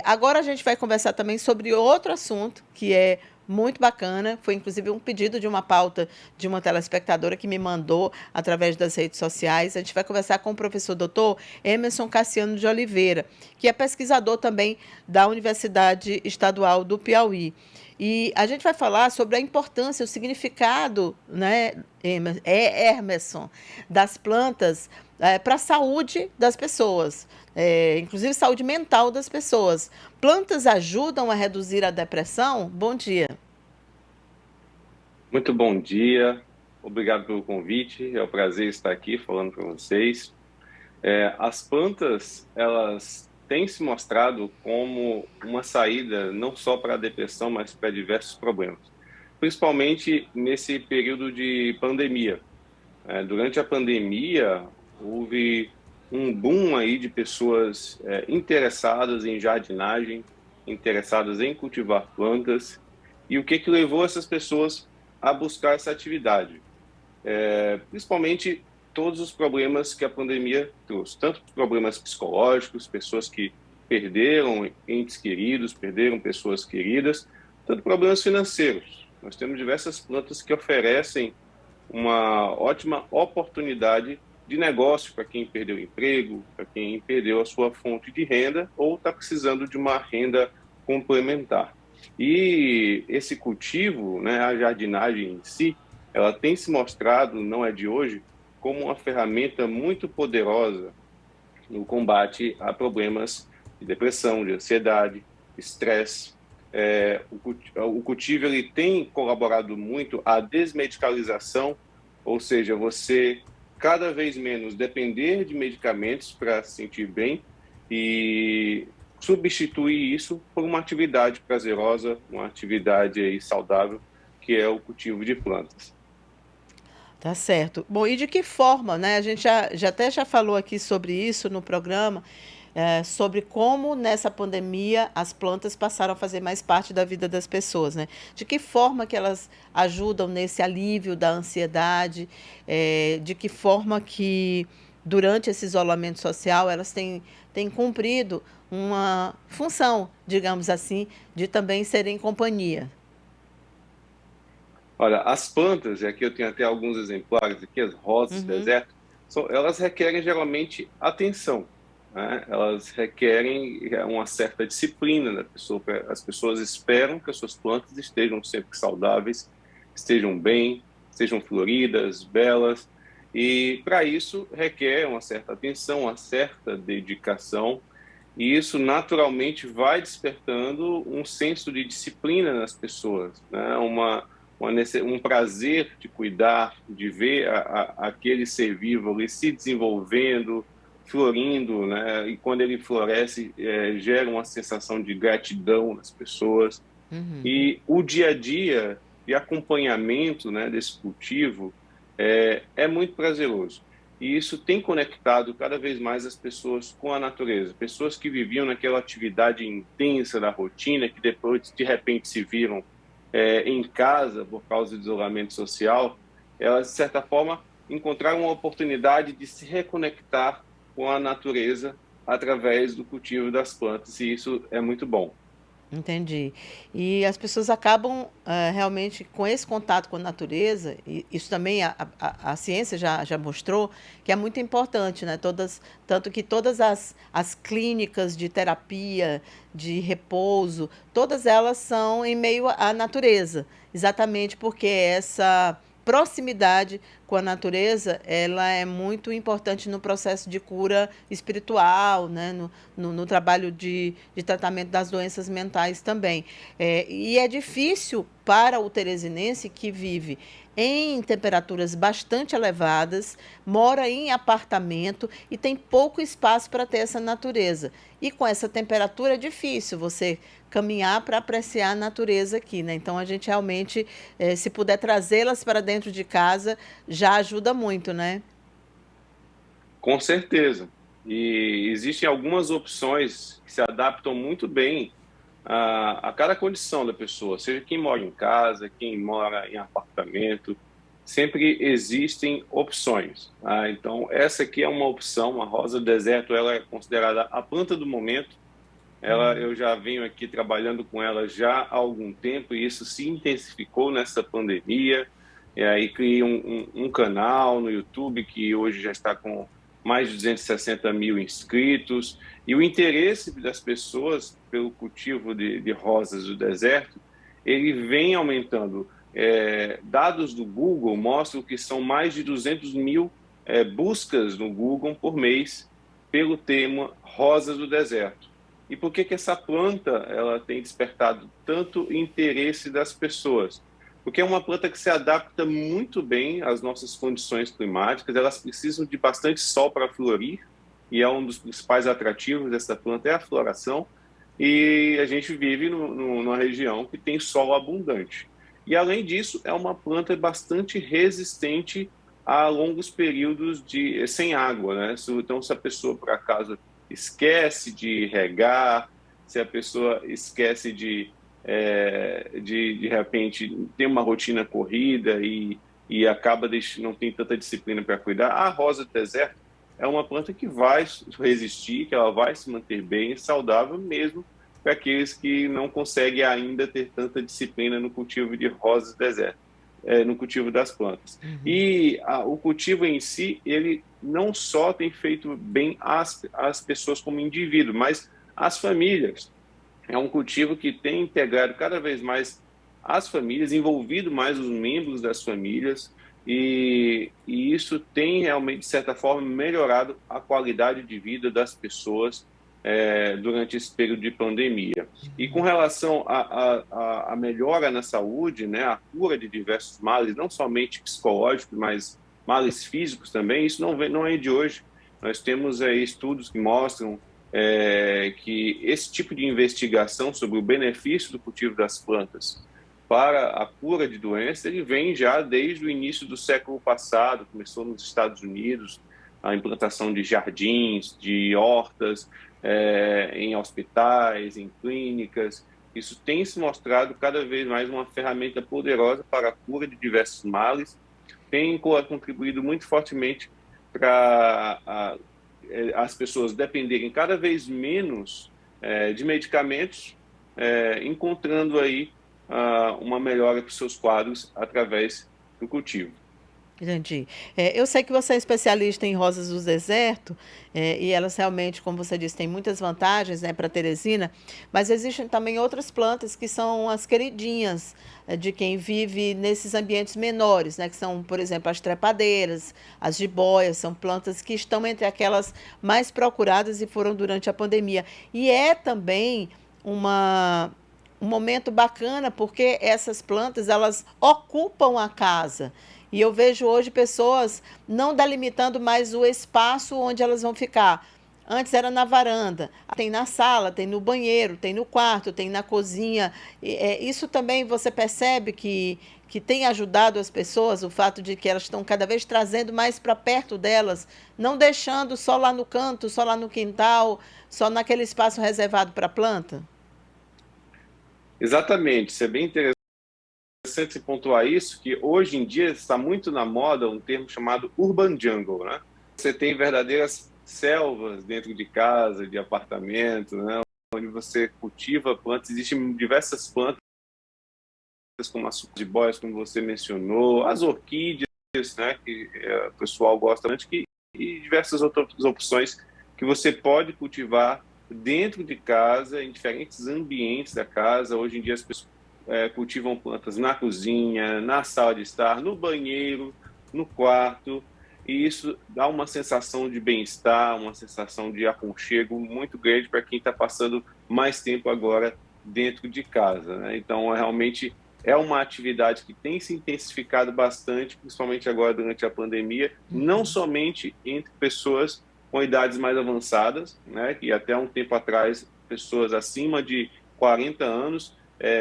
Agora a gente vai conversar também sobre outro assunto que é muito bacana. Foi inclusive um pedido de uma pauta de uma telespectadora que me mandou através das redes sociais. A gente vai conversar com o professor doutor Emerson Cassiano de Oliveira, que é pesquisador também da Universidade Estadual do Piauí. E a gente vai falar sobre a importância, o significado, né, Emerson, das plantas para a saúde das pessoas, inclusive saúde mental das pessoas. Plantas ajudam a reduzir a depressão? Bom dia. Muito bom dia, obrigado pelo convite, é um prazer estar aqui falando para vocês. As plantas, elas têm se mostrado como uma saída não só para a depressão, mas para diversos problemas, principalmente nesse período de pandemia. Durante a pandemia, houve um boom aí de pessoas interessadas em jardinagem, interessadas em cultivar plantas, e o que levou essas pessoas a buscar essa atividade? Principalmente todos os problemas que a pandemia trouxe, tanto problemas psicológicos, pessoas que perderam entes queridos, perderam pessoas queridas, tanto problemas financeiros. Nós temos diversas plantas que oferecem uma ótima oportunidade de negócio para quem perdeu o emprego, para quem perdeu a sua fonte de renda ou está precisando de uma renda complementar. E esse cultivo, né, a jardinagem em si, ela tem se mostrado, não é de hoje, como uma ferramenta muito poderosa no combate a problemas de depressão, de ansiedade, estresse. O cultivo ele tem colaborado muito à desmedicalização, ou seja, você cada vez menos depender de medicamentos para se sentir bem e substituir isso por uma atividade prazerosa, uma atividade aí saudável, que é o cultivo de plantas. Tá certo. Bom, e de que forma, né? A gente já falou aqui sobre isso no programa, sobre como nessa pandemia as plantas passaram a fazer mais parte da vida das pessoas, né? De que forma que elas ajudam nesse alívio da ansiedade, de que forma que durante esse isolamento social elas têm cumprido uma função, digamos assim, de também serem companhia. Olha, as plantas, e aqui eu tenho até alguns exemplares aqui, as rosas do Uhum. deserto, elas requerem geralmente atenção, né? Elas requerem uma certa disciplina da pessoa. As pessoas esperam que as suas plantas estejam sempre saudáveis, estejam bem, estejam floridas, belas, e para isso requer uma certa atenção, uma certa dedicação, e isso naturalmente vai despertando um senso de disciplina nas pessoas, né? Um prazer de cuidar, de ver aquele ser vivo ali se desenvolvendo, florindo, né? E quando ele floresce, gera uma sensação de gratidão nas pessoas. E o dia a dia de acompanhamento, né, desse cultivo é muito prazeroso. E isso tem conectado cada vez mais as pessoas com a natureza. Pessoas que viviam naquela atividade intensa da rotina, que depois, de repente, se viram em casa por causa do isolamento social, elas, de certa forma, encontraram uma oportunidade de se reconectar com a natureza através do cultivo das plantas, e isso é muito bom. Entendi. E as pessoas acabam realmente com esse contato com a natureza, e isso também a ciência já mostrou que é muito importante, né? Tanto que todas as clínicas de terapia, de repouso, todas elas são em meio à natureza, exatamente porque essa proximidade com a natureza, ela é muito importante no processo de cura espiritual, né? No trabalho de tratamento das doenças mentais também. E é difícil para o teresinense que vive em temperaturas bastante elevadas, mora em apartamento e tem pouco espaço para ter essa natureza. E com essa temperatura é difícil você caminhar para apreciar a natureza aqui, né? Então a gente realmente, se puder trazê-las para dentro de casa, já ajuda muito, né? Com certeza. E existem algumas opções que se adaptam muito bem a cada condição da pessoa, seja quem mora em casa, quem mora em apartamento, sempre existem opções. Tá? Então, essa aqui é uma opção, a rosa do deserto, ela é considerada a planta do momento, Eu já venho aqui trabalhando com ela já há algum tempo e isso se intensificou nessa pandemia. E aí criei um canal no YouTube que hoje já está com mais de 260 mil inscritos. E o interesse das pessoas pelo cultivo de rosas do deserto, ele vem aumentando. Dados do Google mostram que são mais de 200 mil buscas no Google por mês pelo tema rosas do deserto. E por que essa planta ela tem despertado tanto interesse das pessoas? Porque é uma planta que se adapta muito bem às nossas condições climáticas, elas precisam de bastante sol para florir, e é um dos principais atrativos dessa planta é a floração, e a gente vive numa região que tem sol abundante. E além disso, é uma planta bastante resistente a longos períodos sem água, né? Então, se a pessoa, por acaso, esquece de regar, se a pessoa esquece de repente, ter uma rotina corrida e acaba não tem tanta disciplina para cuidar, a rosa do deserto é uma planta que vai resistir, que ela vai se manter bem, saudável mesmo para aqueles que não conseguem ainda ter tanta disciplina no cultivo de rosas do deserto, no cultivo das plantas. E o cultivo em si, ele não só tem feito bem às pessoas como indivíduo, mas às famílias. É um cultivo que tem integrado cada vez mais as famílias, envolvido mais os membros das famílias, e isso tem realmente, de certa forma, melhorado a qualidade de vida das pessoas durante esse período de pandemia. E com relação à melhora na saúde, né, a cura de diversos males, não somente psicológicos, mas males físicos também, isso não é de hoje. Nós temos estudos que mostram que esse tipo de investigação sobre o benefício do cultivo das plantas para a cura de doenças, ele vem já desde o início do século passado, começou nos Estados Unidos, a implantação de jardins, de hortas, em hospitais, em clínicas. Isso tem se mostrado cada vez mais uma ferramenta poderosa para a cura de diversos males, tem contribuído muito fortemente para as pessoas dependerem cada vez menos de medicamentos, encontrando aí uma melhora para os seus quadros através do cultivo. Entendi. Eu sei que você é especialista em rosas do deserto, e elas realmente, como você disse, têm muitas vantagens, né, para Teresina, mas existem também outras plantas que são as queridinhas de quem vive nesses ambientes menores, né, que são, por exemplo, as trepadeiras, as jiboias, são plantas que estão entre aquelas mais procuradas e foram durante a pandemia. E é também uma um momento bacana porque essas plantas elas ocupam a casa. E eu vejo hoje pessoas não delimitando mais o espaço onde elas vão ficar. Antes era na varanda, tem na sala, tem no banheiro, tem no quarto, tem na cozinha. Isso também você percebe que tem ajudado as pessoas, o fato de que elas estão cada vez trazendo mais para perto delas, não deixando só lá no canto, só lá no quintal, só naquele espaço reservado para a planta? Exatamente, isso é bem interessante se pontuar isso, que hoje em dia está muito na moda um termo chamado urban jungle, né? Você tem verdadeiras selvas dentro de casa, de apartamento, né? Onde você cultiva plantas, existem diversas plantas, como as jiboias, como você mencionou, as orquídeas, né? Que o pessoal gosta bastante, e diversas outras opções que você pode cultivar dentro de casa, em diferentes ambientes da casa. Hoje em dia as pessoas cultivam plantas na cozinha, na sala de estar, no banheiro, no quarto, e isso dá uma sensação de bem-estar, uma sensação de aconchego muito grande para quem está passando mais tempo agora dentro de casa, né? Então, realmente é uma atividade que tem se intensificado bastante, principalmente agora durante a pandemia, não somente entre pessoas com idades mais avançadas, né, que até um tempo atrás, pessoas acima de 40 anos,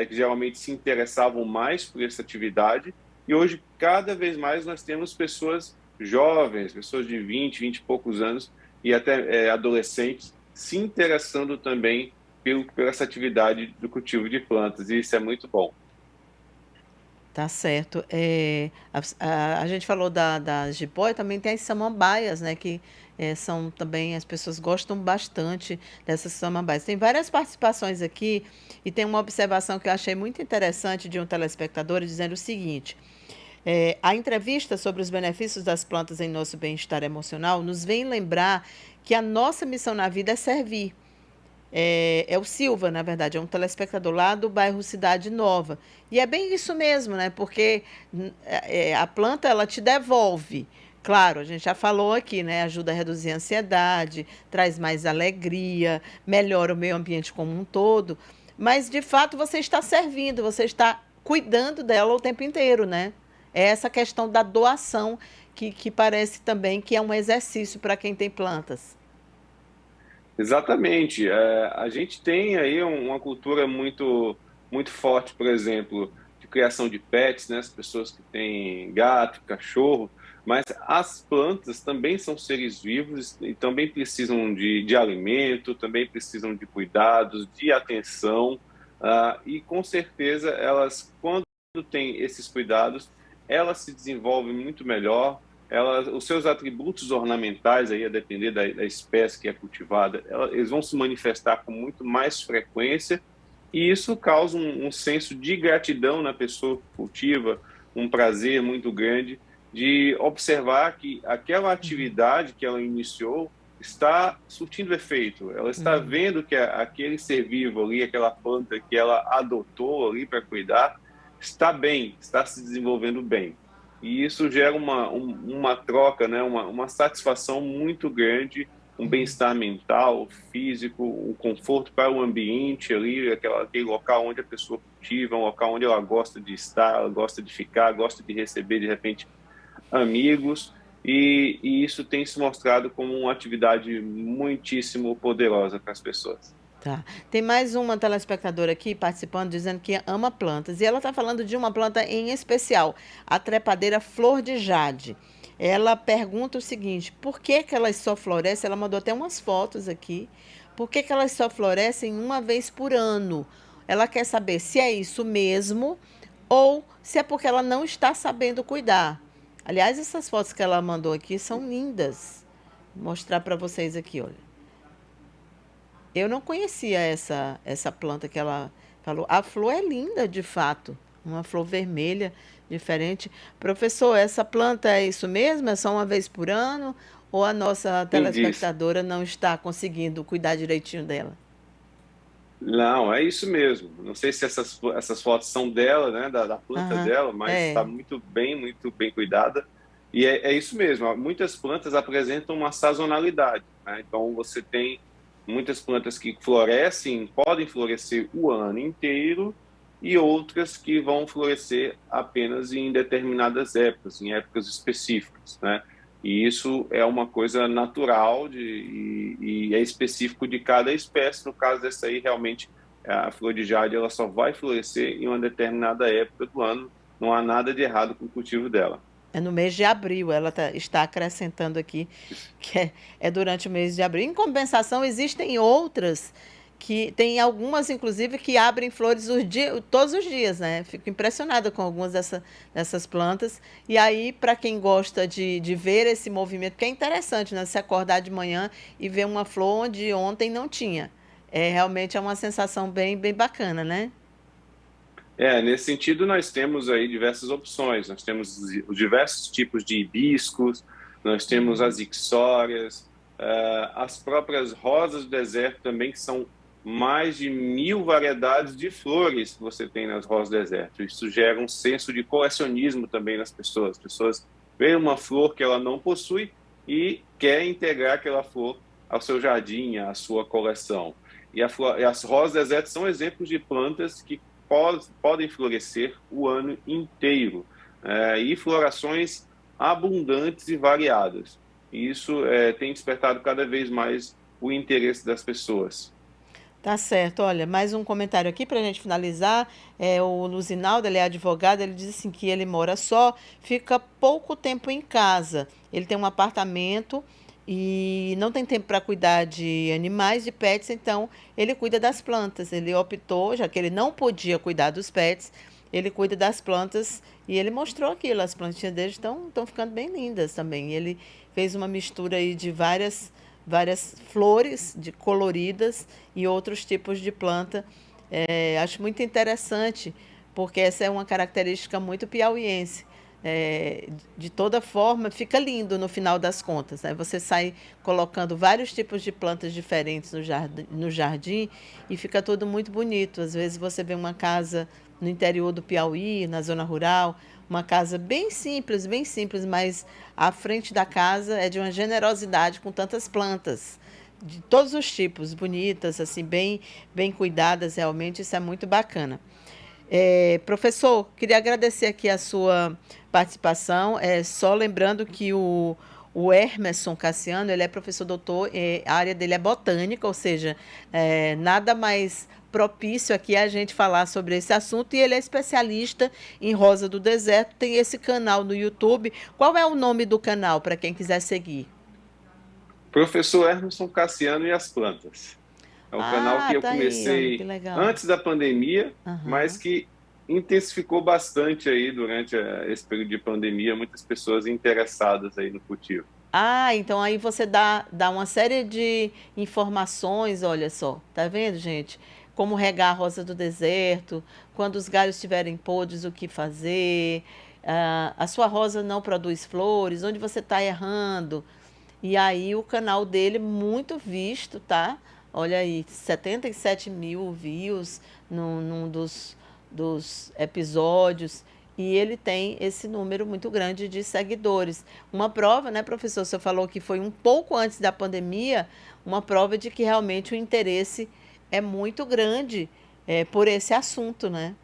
que geralmente se interessavam mais por essa atividade, e hoje, cada vez mais, nós temos pessoas jovens, pessoas de 20 e poucos anos, e até adolescentes, se interessando também por essa atividade do cultivo de plantas, e isso é muito bom. Tá certo. A gente falou das jiboia, também tem as samambaias, né? Que são também, as pessoas gostam bastante dessas samambaias. Tem várias participações aqui e tem uma observação que eu achei muito interessante de um telespectador dizendo o seguinte: a entrevista sobre os benefícios das plantas em nosso bem-estar emocional nos vem lembrar que a nossa missão na vida é servir. É o Silva, na verdade, é um telespectador lá do bairro Cidade Nova. E é bem isso mesmo, né? Porque a planta, ela te devolve. Claro, a gente já falou aqui, né? Ajuda a reduzir a ansiedade, traz mais alegria, melhora o meio ambiente como um todo. Mas, de fato, você está servindo, você está cuidando dela o tempo inteiro, né? É essa questão da doação que parece também que é um exercício para quem tem plantas. Exatamente. A gente tem aí uma cultura muito forte, por exemplo, de criação de pets, né? As pessoas que têm gato, cachorro, mas as plantas também são seres vivos e também precisam de alimento, também precisam de cuidados, de atenção, e com certeza elas, quando têm esses cuidados, elas se desenvolvem muito melhor, os seus atributos ornamentais, aí, a depender da espécie que é cultivada, eles vão se manifestar com muito mais frequência e isso causa um senso de gratidão na pessoa que cultiva, um prazer muito grande de observar que aquela atividade que ela iniciou está surtindo efeito. Ela está vendo que aquele ser vivo ali, aquela planta que ela adotou ali para cuidar, está bem, está se desenvolvendo bem. E isso gera uma troca, né? Uma satisfação muito grande, um bem-estar mental, físico, um conforto para o ambiente ali, aquele local onde a pessoa cultiva, um local onde ela gosta de estar, ela gosta de ficar, gosta de receber, de repente, amigos. E isso tem se mostrado como uma atividade muitíssimo poderosa para as pessoas. Tá. Tem mais uma telespectadora aqui participando, dizendo que ama plantas. E ela está falando de uma planta em especial, a trepadeira flor de jade. Ela pergunta o seguinte: por que que elas só florescem? Ela mandou até umas fotos aqui. Por que que elas só florescem uma vez por ano? Ela quer saber se é isso mesmo ou se é porque ela não está sabendo cuidar. Aliás, essas fotos que ela mandou aqui são lindas. Vou mostrar para vocês aqui, olha. Eu não conhecia essa planta que ela falou. A flor é linda, de fato. Uma flor vermelha, diferente. Professor, essa planta é isso mesmo? É só uma vez por ano? Ou a nossa Quem disse? telespectadora não está conseguindo cuidar direitinho dela? Não, é isso mesmo. Não sei se essas fotos são dela, né, da planta Aham, dela, mas está é. muito bem cuidada. E é isso mesmo. Muitas plantas apresentam uma sazonalidade, né? Então você tem muitas plantas que florescem, podem florescer o ano inteiro, e outras que vão florescer apenas em determinadas épocas, em épocas específicas, né? E isso é uma coisa natural e é específico de cada espécie. No caso dessa aí, realmente, a flor de jade ela só vai florescer em uma determinada época do ano. Não há nada de errado com o cultivo dela. É no mês de abril, ela está acrescentando aqui que é durante o mês de abril. Em compensação, existem outras que tem algumas, inclusive, que abrem flores todos os dias, né? Fico impressionada com algumas dessas plantas. E aí, para quem gosta de ver esse movimento, que é interessante, né? Se acordar de manhã e ver uma flor onde ontem não tinha. Realmente é uma sensação bem bacana, né? Nesse sentido, nós temos aí diversas opções. Nós temos os diversos tipos de hibiscos, nós temos as ixórias, as próprias rosas do deserto também, que são mais de 1.000 variedades de flores que você tem nas rosas do deserto. Isso gera um senso de colecionismo também nas pessoas. As pessoas veem uma flor que ela não possui e quer integrar aquela flor ao seu jardim, à sua coleção. E as rosas do deserto são exemplos de plantas que podem florescer o ano inteiro, e florações abundantes e variadas. E isso tem despertado cada vez mais o interesse das pessoas. Tá certo. Olha, mais um comentário aqui para a gente finalizar. O Luzinaldo, ele é advogado, ele diz assim que ele mora só, fica pouco tempo em casa. Ele tem um apartamento e não tem tempo para cuidar de animais, de pets, então ele cuida das plantas. Ele optou, já que ele não podia cuidar dos pets, ele cuida das plantas e ele mostrou aquilo. As plantinhas dele estão ficando bem lindas também. Ele fez uma mistura aí de várias flores de coloridas e outros tipos de planta. Acho muito interessante, porque essa é uma característica muito piauiense. De toda forma, fica lindo no final das contas, né? Você sai colocando vários tipos de plantas diferentes no jardim e fica tudo muito bonito. Às vezes você vê uma casa no interior do Piauí, na zona rural, uma casa bem simples, mas a frente da casa é de uma generosidade com tantas plantas de todos os tipos, bonitas, assim, bem cuidadas, realmente, isso é muito bacana. Professor, queria agradecer aqui a sua participação. Só lembrando que o Hermeson Cassiano, ele é professor doutor, a área dele é botânica, ou seja, nada mais propício aqui a gente falar sobre esse assunto, e ele é especialista em rosa do deserto, tem esse canal no YouTube. Qual é o nome do canal para quem quiser seguir? Professor Hermeson Cassiano e as plantas. É um canal Ah, que eu tá aí, olha que comecei legal. antes da pandemia, mas Aham. que intensificou bastante aí durante esse período de pandemia, muitas pessoas interessadas aí no cultivo. Ah, então aí você dá uma série de informações, olha só, tá vendo, gente? Como regar a rosa do deserto, quando os galhos estiverem podres, o que fazer, a sua rosa não produz flores, onde você está errando. E aí o canal dele muito visto, tá? Olha aí, 77 mil views num dos episódios. E ele tem esse número muito grande de seguidores. Uma prova, né, professor? Você falou que foi um pouco antes da pandemia, uma prova de que realmente o interesse é muito grande por esse assunto, né?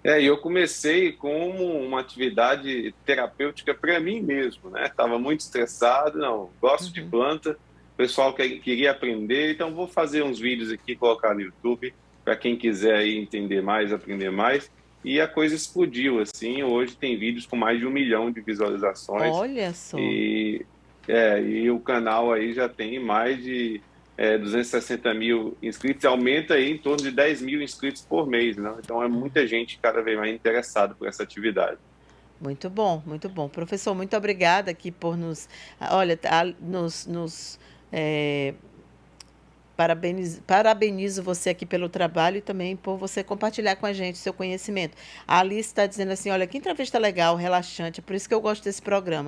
E eu comecei como uma atividade terapêutica para mim mesmo, né? Estava muito estressado, não, gosto de Uhum. planta, o pessoal queria aprender, então vou fazer uns vídeos aqui, colocar no YouTube, para quem quiser aí entender mais, aprender mais. E a coisa explodiu, assim, hoje tem vídeos com mais de 1 milhão de visualizações, Olha só. e, e o canal aí já tem mais de 260 mil inscritos, aumenta aí em torno de 10 mil inscritos por mês, né? Então é muita gente cada vez mais interessada por essa atividade. Muito bom, muito bom. Professor, muito obrigada aqui por olha, eh, parabenizo você aqui pelo trabalho e também por você compartilhar com a gente seu conhecimento. A Alice está dizendo assim, olha, que entrevista legal, relaxante, é por isso que eu gosto desse programa.